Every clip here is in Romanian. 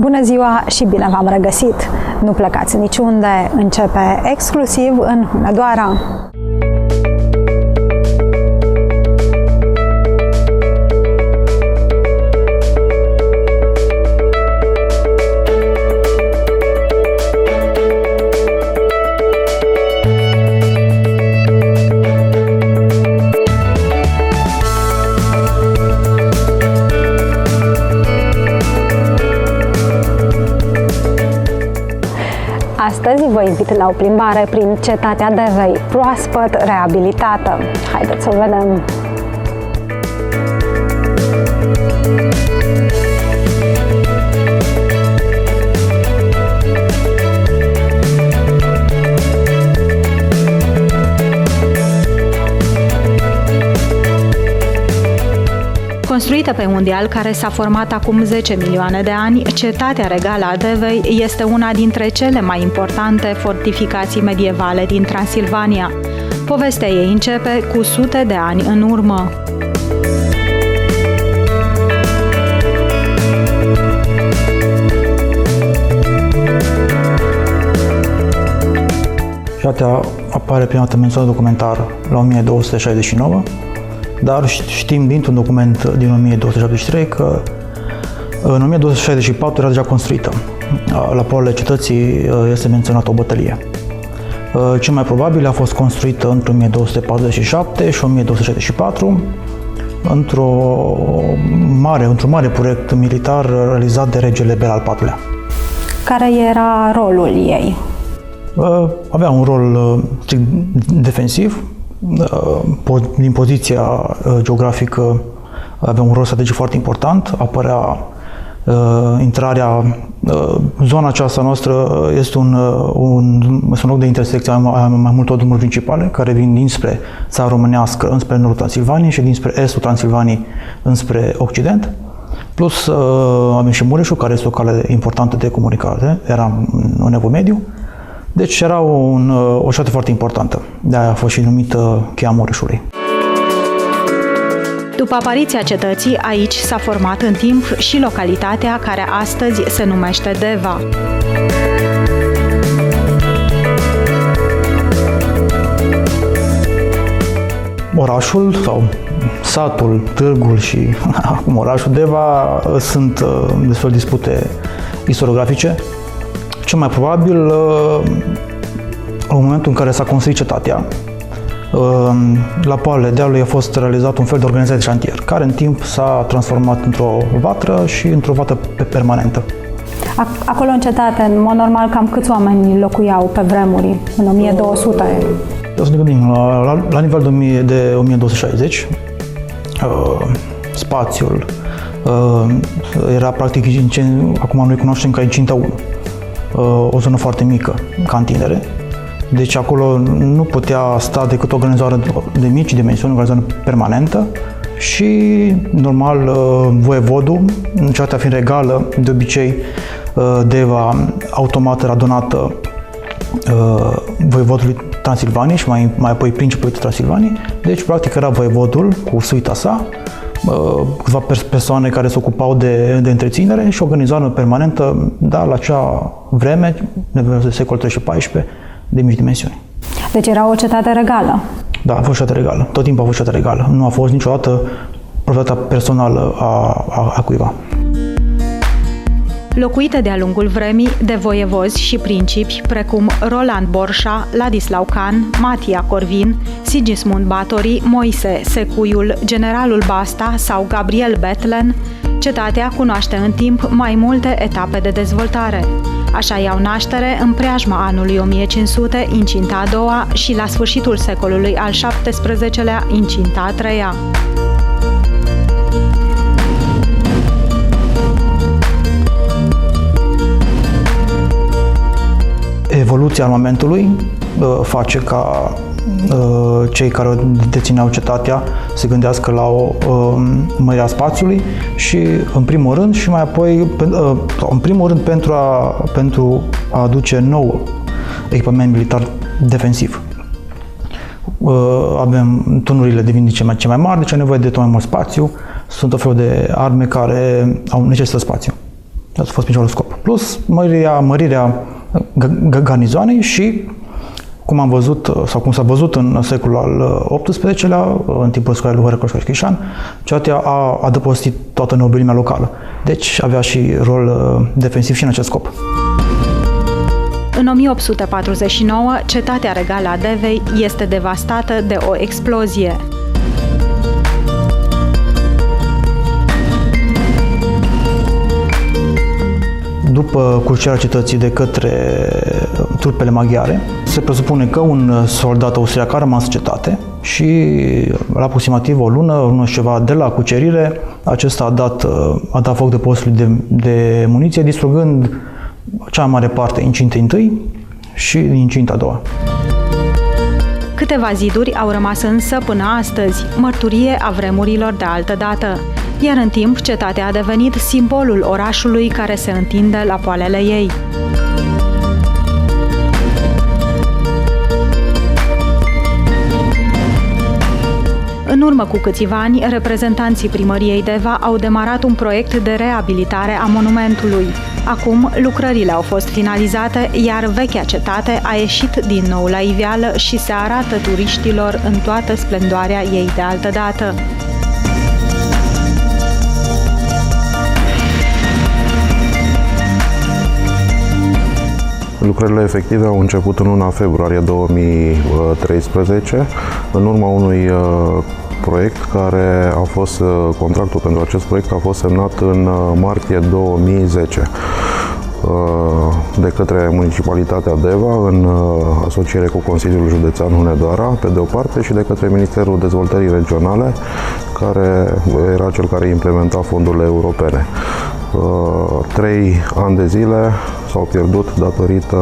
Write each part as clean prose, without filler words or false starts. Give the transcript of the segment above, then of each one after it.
Bună ziua și bine v-am regăsit! Nu plecați niciunde, începe exclusiv în Hunedoara. Astăzi vă invit la o plimbare prin cetatea Devei, proaspăt reabilitată. Haideți să o vedem! Construită pe un deal care s-a format acum 10 milioane de ani, cetatea regală a Devei este una dintre cele mai importante fortificații medievale din Transilvania. Povestea ei începe cu sute de ani în urmă. Cetatea apare prima dată menționată documentar la 1269, dar știm dintr-un document din 1273 că în 1264 era deja construită. La polele cetății este menționată o bătălie. Cel mai probabil a fost construită între 1247 și 1264 într-un mare proiect militar realizat de regele Bela al IV-lea. Care era rolul ei? Avea un rol defensiv. Din poziția geografică avea un rol strategic foarte important, apărea intrarea, zona aceasta noastră este un loc de intersecție a mai multor drumuri principale care vin dinspre țara românească înspre nordul Transilvaniei și dinspre estul Transilvaniei înspre occident. Plus avem și Mureșul, care este o cale importantă de comunicare, era în Evul Mediu. Deci era o cetate foarte importantă, de-aia a fost și numită Cheia Mureșului. După apariția cetății, aici s-a format în timp și localitatea care astăzi se numește Deva. Orașul sau satul, târgul și acum orașul Deva sunt destul de dispute istoriografice. Cel mai probabil, în momentul în care s-a construit cetatea, la poalele dealului a fost realizat un fel de organizație de șantier, care în timp s-a transformat într-o vatră și într-o vatră permanentă. Acolo în cetate, în mod normal, cam câți oameni locuiau pe vremuri, în 1200? O să ne gândim, la nivel de 1260, spațiul era practic, acum noi cunoaștem ca incinta 1. O zonă foarte mică, cantinere. Deci acolo nu putea sta decât o garnizoară de mici dimensiuni, o garnizoară permanentă și, normal, voievodul, cetatea fiind regală, de obicei, Deva automat era donată voievodului Transilvaniei și mai apoi principului Transilvaniei. Deci, practic, era voievodul cu suita sa, câteva persoane care se ocupau de întreținere și o organizare permanentă, dar la acea vreme, de secolul XIII, de mici dimensiuni. Deci era o cetate regală? Da, a fost cetate regală. Tot timpul a fost cetate regală. Nu a fost niciodată proprietatea personală a cuiva. Locuite de-a lungul vremii de voievozi și principi precum Roland Borșa, Ladislau Can, Matia Corvin, Sigismund Báthory, Moise Secuiul, generalul Basta sau Gabriel Bethlen, cetatea cunoaște în timp mai multe etape de dezvoltare. Așa iau naștere în preajma anului 1500 incinta a doua și la sfârșitul secolului al XVII-lea incinta a treia. Evoluția armamentului face ca cei care dețineau cetatea se gândească la o mărire a spațiului și în primul rând și mai apoi în primul rând pentru a aduce nou echipament militar defensiv. Avem tunurile devin din ce mai mari, deci ai nevoie de tot mai mult spațiu. Sunt o fel de arme care necesită spațiu. Asta a fost principalul scop. Plus mărirea garnizoanei și, cum am văzut, sau cum s-a văzut în secolul al XVIII-lea, în timpul scoarei lui Horeca și Chișan, Cealaltă a adăpostit toată nobilimea locală. Deci avea și rol defensiv și în acest scop. În 1849, cetatea regală a Devei este devastată de o explozie. După cucerea cetății de către trupele maghiare, se presupune că un soldat austriac a rămas în cetate și la aproximativ o lună și ceva de la cucerire, acesta a dat foc depozitului de muniție, distrugând cea mai mare parte incintei întâi și incinta a doua. Câteva ziduri au rămas însă până astăzi, mărturie a vremurilor de altă dată, iar în timp cetatea a devenit simbolul orașului care se întinde la poalele ei. În urmă cu câțiva ani, reprezentanții primăriei Deva au demarat un proiect de reabilitare a monumentului. Acum, lucrările au fost finalizate, iar vechea cetate a ieșit din nou la iveală și se arată turiștilor în toată splendoarea ei de altădată. Lucrările efective au început în luna februarie 2013, în urma unui proiect care a fost, contractul pentru acest proiect a fost semnat în martie 2010 de către Municipalitatea Deva în asociere cu Consiliul Județean Hunedoara, pe de o parte, și de către Ministerul Dezvoltării Regionale, care era cel care implementa fondurile europene. 3 ani de zile s-au pierdut datorită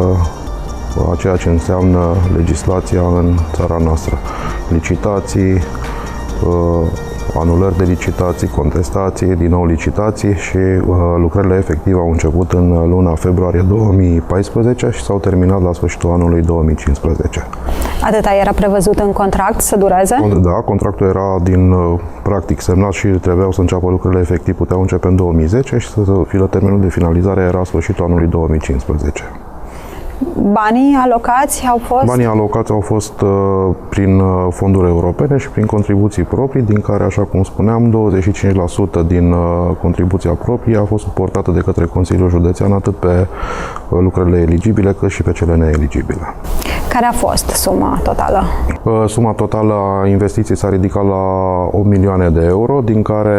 a ceea ce înseamnă legislația în țara noastră. Licitații, anulări de licitații, contestații, din nou licitații și lucrările efective au început în luna februarie 2014 și s-au terminat la sfârșitul anului 2015. Atâta era prevăzut în contract să dureze? Da, contractul era practic semnat și trebuiau să înceapă lucrările efectiv, puteau începe în 2010 și să fie termenul de finalizare era sfârșitul anului 2015. Banii alocați au fost? Banii alocați au fost prin fonduri europene și prin contribuții proprii, din care, așa cum spuneam, 25% din contribuția proprie a fost suportată de către Consiliul Județean, atât pe lucrările eligibile, cât și pe cele neeligibile. Care a fost suma totală? Suma totală a investiției s-a ridicat la 8 milioane de euro, din care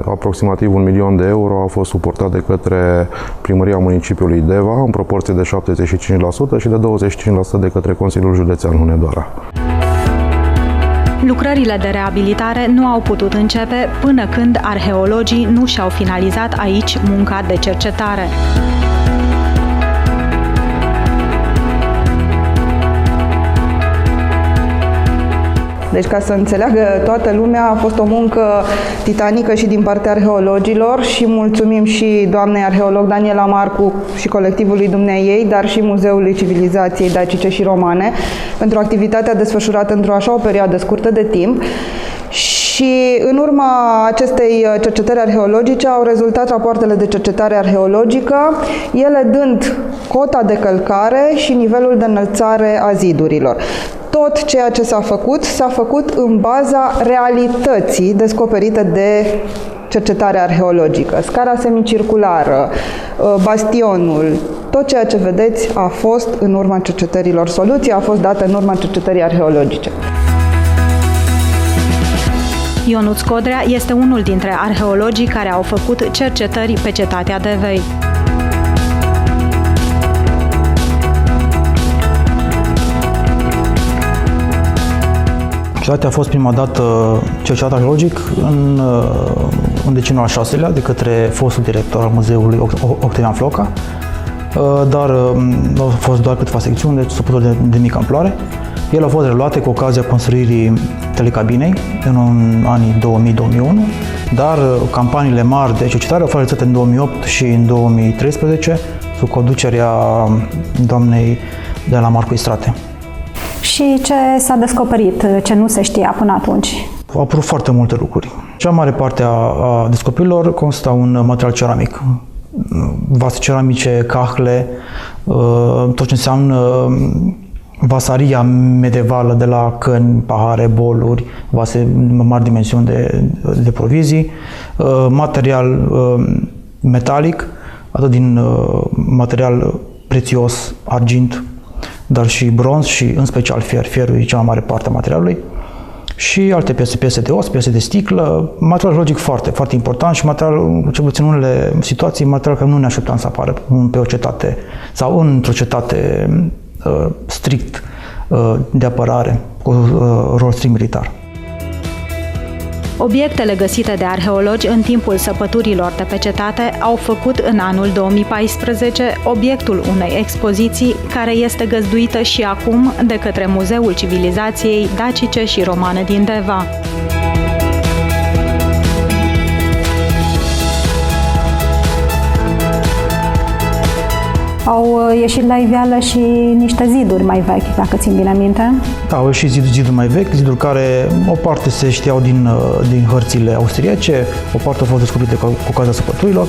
aproximativ 1 milion de euro a fost suportat de către Primăria Municipiului Deva, în proporție de 75% și de 25% de către Consiliul Județean Hunedoara. Lucrările de reabilitare nu au putut începe până când arheologii nu și-au finalizat aici munca de cercetare. Deci, ca să înțeleagă toată lumea, a fost o muncă titanică și din partea arheologilor și mulțumim și doamnei arheolog Daniela Marcu și colectivului dumneaei, dar și Muzeului Civilizației Dacice și Romane pentru activitatea desfășurată într-o așa o perioadă scurtă de timp. Și în urma acestei cercetări arheologice au rezultat rapoartele de cercetare arheologică, ele dând cota de călcare și nivelul de înălțare a zidurilor. Tot ceea ce s-a făcut în baza realității descoperite de cercetare arheologică. Scara semicirculară, bastionul, tot ceea ce vedeți a fost în urma cercetărilor. Soluția a fost dată în urma cercetării arheologice. Ionuț Codrea este unul dintre arheologii care au făcut cercetări pe cetatea Devei. Cetatea a fost prima dată cercetată arheologic în deceniul al VI-lea de către fostul director al muzeului Octavian Floca, dar au fost doar câteva secțiuni, deci supărători de mică amploare. Ele au fost reluate cu ocazia construirii telecabinei în anii 2000-2001, dar campaniile mari de cercetare au fost realizate în 2008 și în 2013 sub conducerea doamnei de la Marcu Istrate. Și ce s-a descoperit, ce nu se știa până atunci? Au apărut foarte multe lucruri. Cea mare parte a descoperirilor constă un material ceramic, vase ceramice, cahle, tot ce înseamnă vasaria medievală de la căni, pahare, boluri, vase mari dimensiuni de provizii, material metalic, atât din material prețios, argint, dar și bronz și în special fier. Fierul e cea mai mare parte a materialului. Și alte piese de os, piese de sticlă, material logic foarte, foarte important și material, cel puțin în unele situații, material care nu ne așteptam să apară pe o cetate sau într-o cetate strict de apărare, cu rol strict militar. Obiectele găsite de arheologi în timpul săpăturilor de pe cetate au făcut în anul 2014 obiectul unei expoziții care este găzduită și acum de către Muzeul Civilizației Dacice și Romane din Deva. Au ieșit la iveală și niște ziduri mai vechi, dacă țin bine minte. Da, au ieșit ziduri mai vechi, ziduri care o parte se știau din hărțile austriece, o parte au fost descoperite cu ocazia săpăturilor.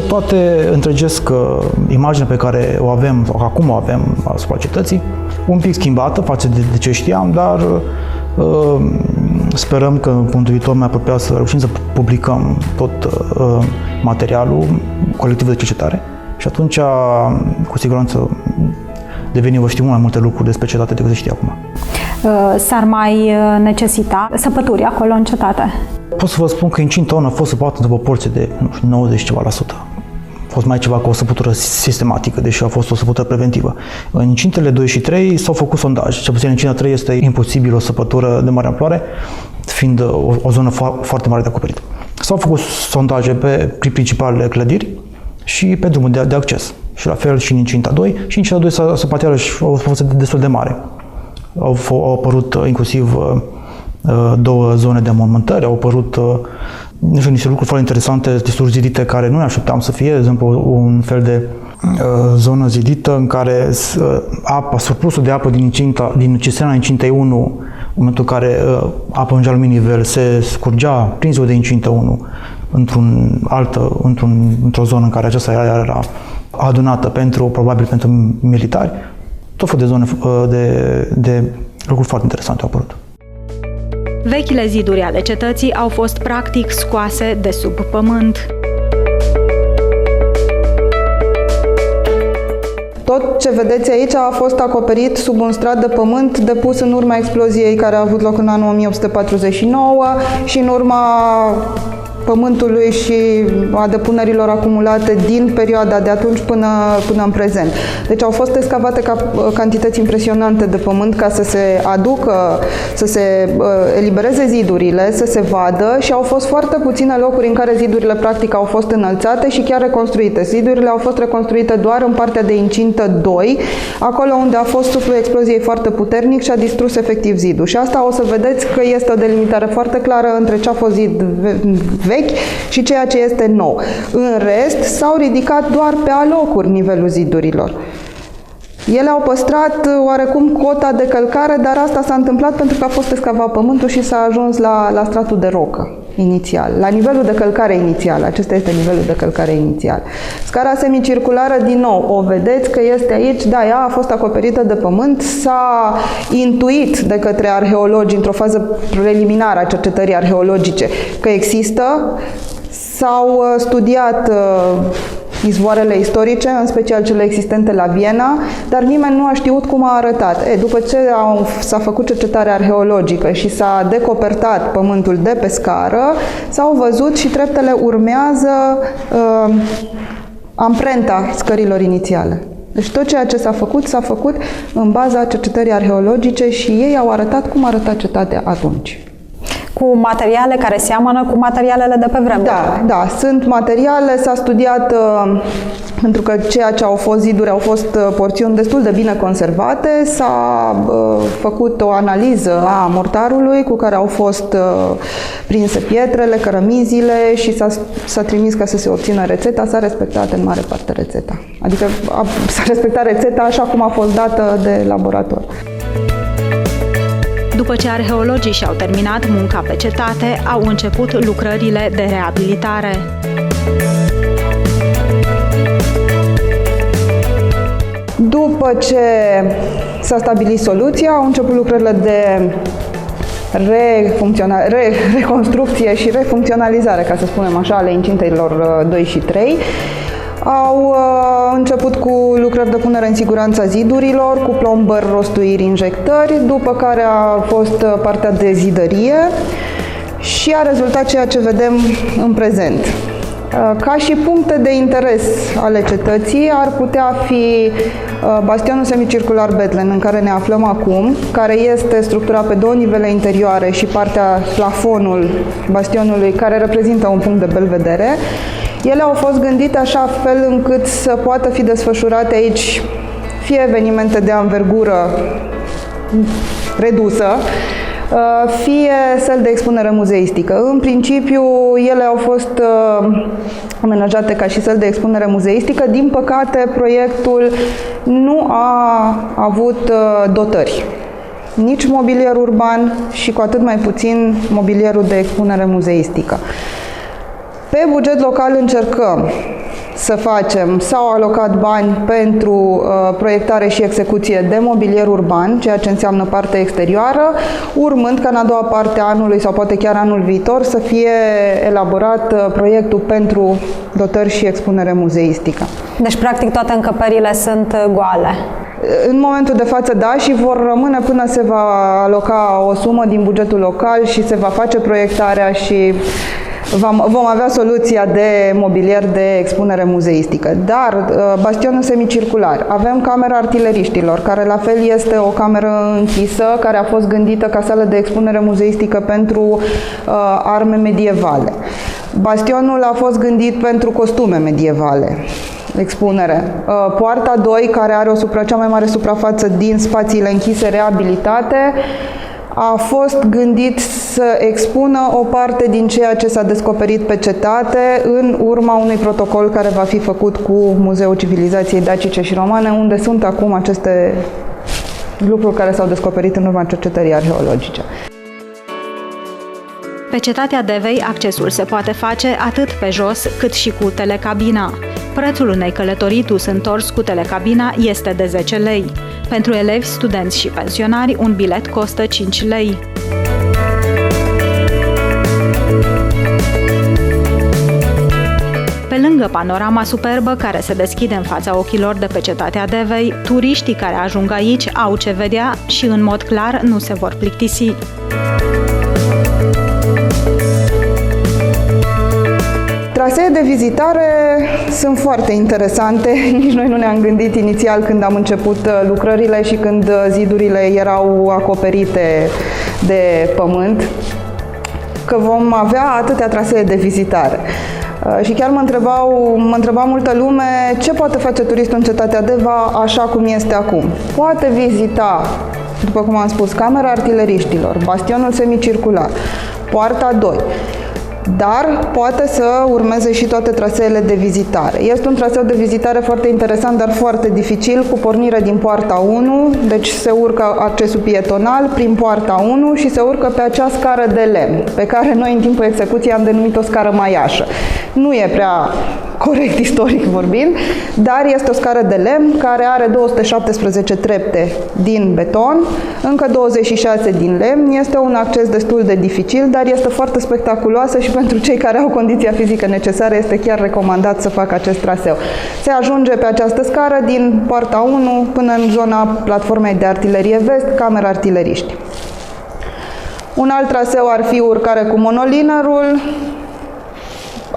Toate întregesc imaginea pe care o avem, sau acum o avem asupra cetății, un pic schimbată față de ce știam, dar sperăm că în punctul viitor mai apropiat să reușim să publicăm tot materialul colectivul de cercetare. Și atunci, cu siguranță, vă știm mult mai multe lucruri despre cetate decât se știe acum. S-ar mai necesita săpături acolo în cetate? Pot să vă spun că incinta a fost săpată într-o proporție de 90 ceva la sută. A fost mai ceva ca o săpătură sistematică, deși a fost o săpătură preventivă. În incintele 2 și 3 s-au făcut sondaje. Cel puțin în incinta 3 este imposibil o săpătură de mare amploare, fiind o zonă foarte mare de acoperit. S-au făcut sondaje pe principalele clădiri și pe drumul de acces. Și la fel și în incinta 2. Și în incinta 2 săpăteala a fost destul de mare. Au apărut inclusiv 2 zone de înmormântări, au apărut niște lucruri foarte interesante, desturi zidite care nu ne așteptam să fie, de exemplu un fel de zonă zidită în care surplusul de apă din cisterna incintei 1, în momentul în care apa ajungea la nivel, se scurgea prin ziua de incintă 1 într-o zonă în care aceasta era adunată probabil pentru militari. Tot felul de zone de lucruri foarte interesante au apărut. Vechile ziduri ale cetății au fost practic scoase de sub pământ. Tot ce vedeți aici a fost acoperit sub un strat de pământ depus în urma exploziei care a avut loc în anul 1849 și în urma pământului și a depunerilor acumulate din perioada de atunci până în prezent. Deci au fost excavate cantități impresionante de pământ ca să se aducă, să se elibereze zidurile, să se vadă și au fost foarte puține locuri în care zidurile practic au fost înălțate și chiar reconstruite. Zidurile au fost reconstruite doar în partea de incintă 2, acolo unde a fost suflul exploziei foarte puternic și a distrus efectiv zidul. Și asta o să vedeți că este o delimitare foarte clară între ce a fost zid vechi și ceea ce este nou. În rest, s-au ridicat doar pe alocuri nivelul zidurilor. Ele au păstrat oarecum cota de călcare, dar asta s-a întâmplat pentru că a fost excavat pământul și s-a ajuns la stratul de rocă inițial, la nivelul de călcare inițial. Acesta este nivelul de călcare inițial. Scara semicirculară, din nou, o vedeți că este aici, da, ea a fost acoperită de pământ, s-a intuit de către arheologi într-o fază preliminară a cercetării arheologice că există, s-au studiat izvoarele istorice, în special cele existente la Viena, dar nimeni nu a știut cum a arătat. După ce s-a făcut cercetarea arheologică și s-a decopertat pământul de pe scară, s-au văzut și treptele urmează amprenta scărilor inițiale. Deci tot ceea ce s-a făcut în baza cercetării arheologice și ei au arătat cum arăta cetatea atunci. Cu materiale care seamănă cu materialele de pe vremuri. Da, sunt materiale, s-a studiat, pentru că ceea ce au fost ziduri au fost porțiuni destul de bine conservate, s-a făcut o analiză a mortarului cu care au fost prinse pietrele, cărămizile și s-a trimis ca să se obțină rețeta, s-a respectat în mare parte rețeta. Adică s-a respectat rețeta așa cum a fost dată de laborator. După ce arheologii și-au terminat munca pe cetate, au început lucrările de reabilitare. După ce s-a stabilit soluția, au început lucrările de reconstrucție și refuncționalizare, ca să spunem așa, ale incintelor 2 și 3. Au început cu lucrări de punere în siguranță a zidurilor, cu plombări, rostuiri, injectări, după care a fost partea de zidărie și a rezultat ceea ce vedem în prezent. Ca și puncte de interes ale cetății ar putea fi bastionul semicircular Bethlen, în care ne aflăm acum, care este structurat pe 2 nivele interioare și plafonul bastionului, care reprezintă un punct de belvedere. Ele au fost gândite așa fel încât să poată fi desfășurate aici fie evenimente de anvergură redusă, fie săli de expunere muzeistică. În principiu, ele au fost amenajate ca și săli de expunere muzeistică. Din păcate, proiectul nu a avut dotări. Nici mobilier urban și cu atât mai puțin mobilierul de expunere muzeistică. Pe buget local încercăm să facem, s-au alocat bani pentru proiectare și execuție de mobilier urban, ceea ce înseamnă partea exterioară, urmând ca în a doua parte a anului sau poate chiar anul viitor să fie elaborat proiectul pentru dotări și expunere muzeistică. Deci, practic, toate încăperile sunt goale. În momentul de față, da, și vor rămâne până se va aloca o sumă din bugetul local și se va face proiectarea și vom avea soluția de mobilier de expunere muzeistică. Dar bastionul semicircular, avem camera artileriștilor, care la fel este o cameră închisă, care a fost gândită ca sală de expunere muzeistică pentru arme medievale. Bastionul a fost gândit pentru costume medievale. Expunere. Poarta 2, care are cea mai mare suprafață din spațiile închise reabilitate, a fost gândit să expună o parte din ceea ce s-a descoperit pe cetate în urma unui protocol care va fi făcut cu Muzeul Civilizației Dacice și Romane, unde sunt acum aceste lucruri care s-au descoperit în urma cercetării arheologice. Pe cetatea Devei, accesul se poate face atât pe jos cât și cu telecabina. Prețul unei călătorii dus întors cu telecabina este de 10 lei. Pentru elevi, studenți și pensionari, un bilet costă 5 lei. Pe lângă panorama superbă care se deschide în fața ochilor de pe cetatea Devei, turiștii care ajung aici au ce vedea și, în mod clar, nu se vor plictisi. Trasee de vizitare sunt foarte interesante, nici noi nu ne-am gândit inițial când am început lucrările și când zidurile erau acoperite de pământ, că vom avea atâtea trasee de vizitare. Și chiar mă întreba multă lume ce poate face turistul în cetatea Deva așa cum este acum. Poate vizita, după cum am spus, camera artileriștilor, bastionul semicircular, poarta 2, dar poate să urmeze și toate traseele de vizitare. Este un traseu de vizitare foarte interesant, dar foarte dificil, cu pornire din poarta 1, deci se urcă accesul pietonal prin poarta 1 și se urcă pe acea scară de lemn, pe care noi în timpul execuției am denumit-o scară maiașă. Nu e prea corect istoric vorbind, dar este o scară de lemn care are 217 trepte din beton, încă 26 din lemn. Este un acces destul de dificil, dar este foarte spectaculoasă și pentru cei care au condiția fizică necesară este chiar recomandat să facă acest traseu. Se ajunge pe această scară din poarta 1 până în zona platformei de artilerie vest, camera artileriști. Un alt traseu ar fi urcare cu monolinerul,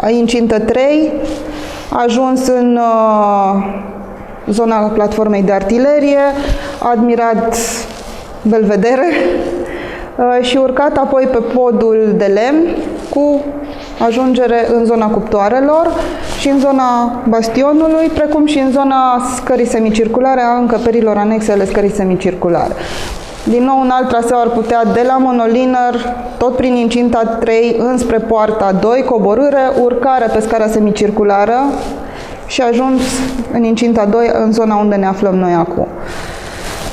incintă 3, ajuns în zona platformei de artilerie, admirat belvedere și urcat apoi pe podul de lemn cu ajungere în zona cuptoarelor și în zona bastionului, precum și în zona scării semicirculare, a încăperilor anexe ale scării semicirculare. Din nou, un alt traseu ar putea de la monoliner, tot prin incinta 3, înspre poarta 2, coborâre, urcare pe scara semicirculară și ajuns în incinta 2, în zona unde ne aflăm noi acum.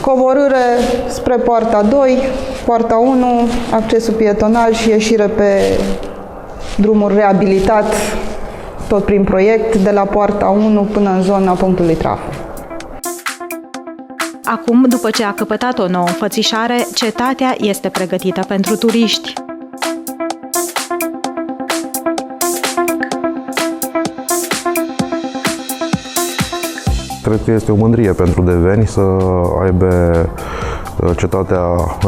Coborâre spre poarta 2, poarta 1, accesul pietonal și ieșire pe drumul reabilitat, tot prin proiect, de la poarta 1 până în zona punctului trafo. Acum, după ce a căpătat o nouă înfățișare, cetatea este pregătită pentru turiști. Cred că este o mândrie pentru deveni să aibă cetatea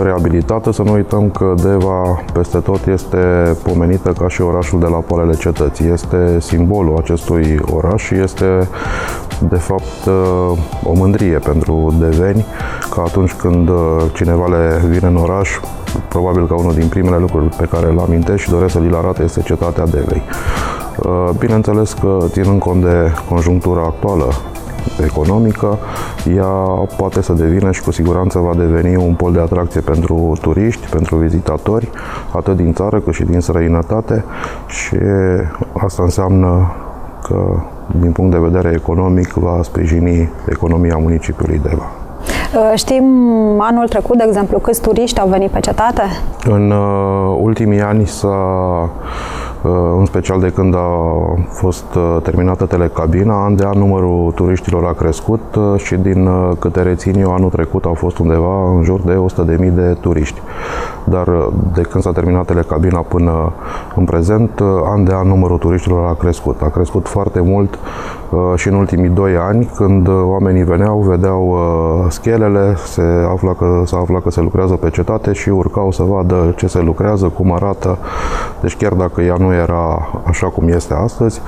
reabilitată. Să nu uităm că Deva peste tot este pomenită ca și orașul de la poalele cetății. Este simbolul acestui oraș și este de fapt o mândrie pentru deveni, că atunci când cineva le vine în oraș, probabil că unul din primele lucruri pe care îl amintești și doresc să li-l arate este cetatea Devei. Bineînțeles că, ținând cont de conjunctura actuală economică, ea poate să devină și cu siguranță va deveni un pol de atracție pentru turiști, pentru vizitatori, atât din țară cât și din străinătate, și asta înseamnă că, din punct de vedere economic, va sprijini economia municipiului Deva. Știm anul trecut, de exemplu, câți turiști au venit pe cetate? În ultimii ani în special de când a fost terminată telecabina, an de an numărul turiștilor a crescut și din câte rețin eu, anul trecut au fost undeva în jur de 100.000 de turiști. Dar de când s-a terminat telecabina până în prezent, an de an numărul turiștilor a crescut. A crescut foarte mult și în ultimii 2 ani, când oamenii veneau, vedeau schelele, se afla că se lucrează pe cetate și urcau să vadă ce se lucrează, cum arată. Deci chiar dacă ea nu era așa cum este astăzi,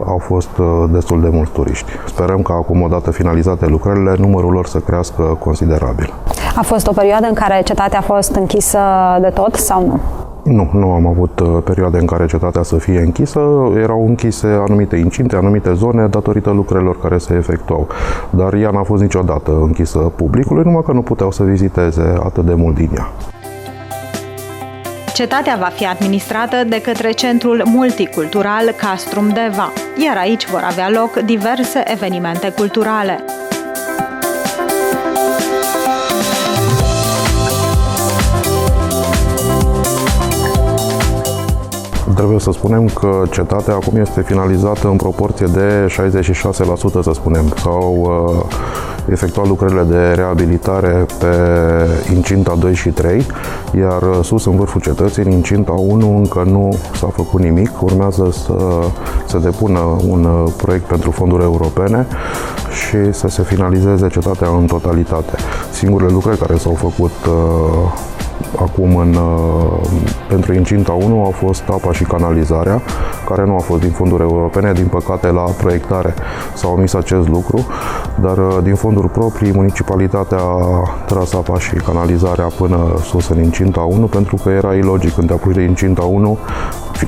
au fost destul de mulți turiști. Sperăm că acum, odată finalizate lucrările, numărul lor să crească considerabil. A fost o perioadă în care cetatea a fost închisă de tot sau nu? Nu am avut perioade în care cetatea să fie închisă. Erau închise anumite incinte, anumite zone, datorită lucrărilor care se efectuau. Dar ea n-a fost niciodată închisă publicului, numai că nu puteau să viziteze atât de mult din ea. Cetatea va fi administrată de către Centrul Multicultural Castrum Deva, iar aici vor avea loc diverse evenimente culturale. Trebuie să spunem că cetatea acum este finalizată în proporție de 66%, să spunem. S-au efectuat lucrările de reabilitare pe incinta 2 și 3, iar sus, în vârful cetății, în incinta 1, încă nu s-a făcut nimic. Urmează să se depună un proiect pentru fonduri europene și să se finalizeze cetatea în totalitate. Singurele lucrări care s-au făcut acum pentru incinta 1 au fost apa și canalizarea, care nu a fost din fonduri europene. Din păcate, la proiectare s-a omis acest lucru, dar din fonduri proprii, municipalitatea a tras apa și canalizarea până sus în incinta 1, pentru că era ilogic când te apuci de incinta 1,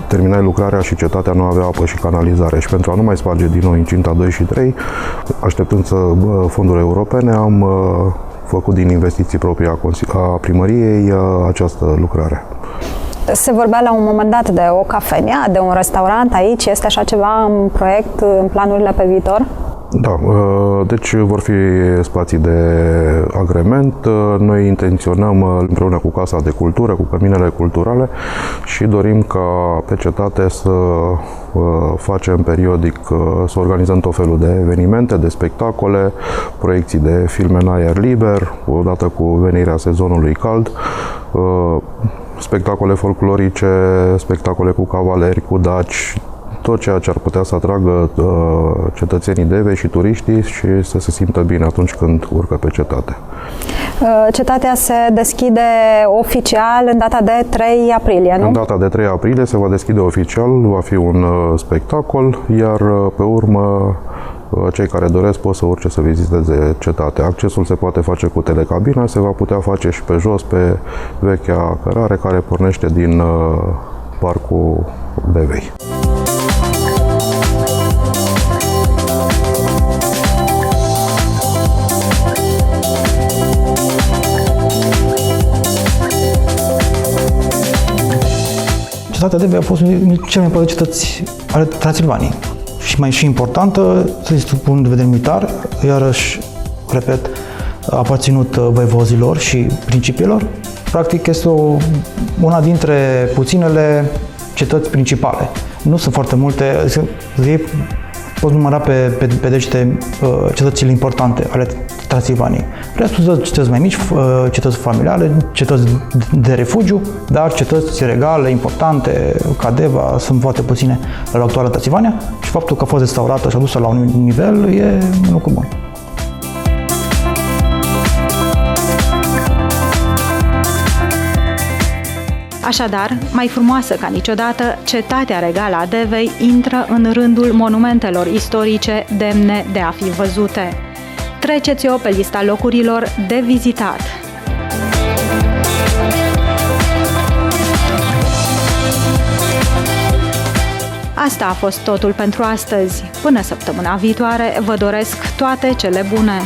terminai lucrarea și cetatea nu avea apă și canalizare. Și pentru a nu mai sparge din nou incinta 2 și 3, așteptând fonduri europene, am făcut din investiții proprii a primăriei această lucrare. Se vorbea la un moment dat de o cafenea, de un restaurant aici. Este așa ceva în proiect, în planurile pe viitor? Da, deci vor fi spații de agrement. Noi intenționăm împreună cu Casa de Cultură, cu căminele culturale, și dorim ca pe cetate să facem periodic, să organizăm tot felul de evenimente, de spectacole, proiecții de filme în aer liber, odată cu venirea sezonului cald, spectacole folclorice, spectacole cu cavaleri, cu daci, tot ceea ce ar putea să atragă cetățenii Devei și turiștii și să se simtă bine atunci când urcă pe cetate. Cetatea se deschide oficial în data de 3 aprilie, nu? În data de 3 aprilie se va deschide oficial, va fi un spectacol, iar pe urmă cei care doresc pot să urce să viziteze cetatea. Accesul se poate face cu telecabina, se va putea face și pe jos, pe vechea cărare care pornește din Parcul Devei. Cetatea Devei a fost cele mai importante cetăți ale Transilvaniei și mai și importantă, să zic, din punct de vedere militar, iarăși, repet, a aparținut voievozilor și principiilor. Practic este una dintre puținele cetăți principale. Nu sunt foarte multe, poți număra pe degete cetățile importante ale Transilvaniei. Restul sunt cetăți mai mici, cetăți familiale, cetăți de refugiu, dar cetăți regale, importante, ca Deva, sunt foarte puține la actuală Transilvania și faptul că a fost restaurată și adusă la un nivel e un lucru bun. Așadar, mai frumoasă ca niciodată, cetatea regală a Devei intră în rândul monumentelor istorice demne de a fi văzute. Treceți-o pe lista locurilor de vizitat. Asta a fost totul pentru astăzi. Până săptămâna viitoare, vă doresc toate cele bune!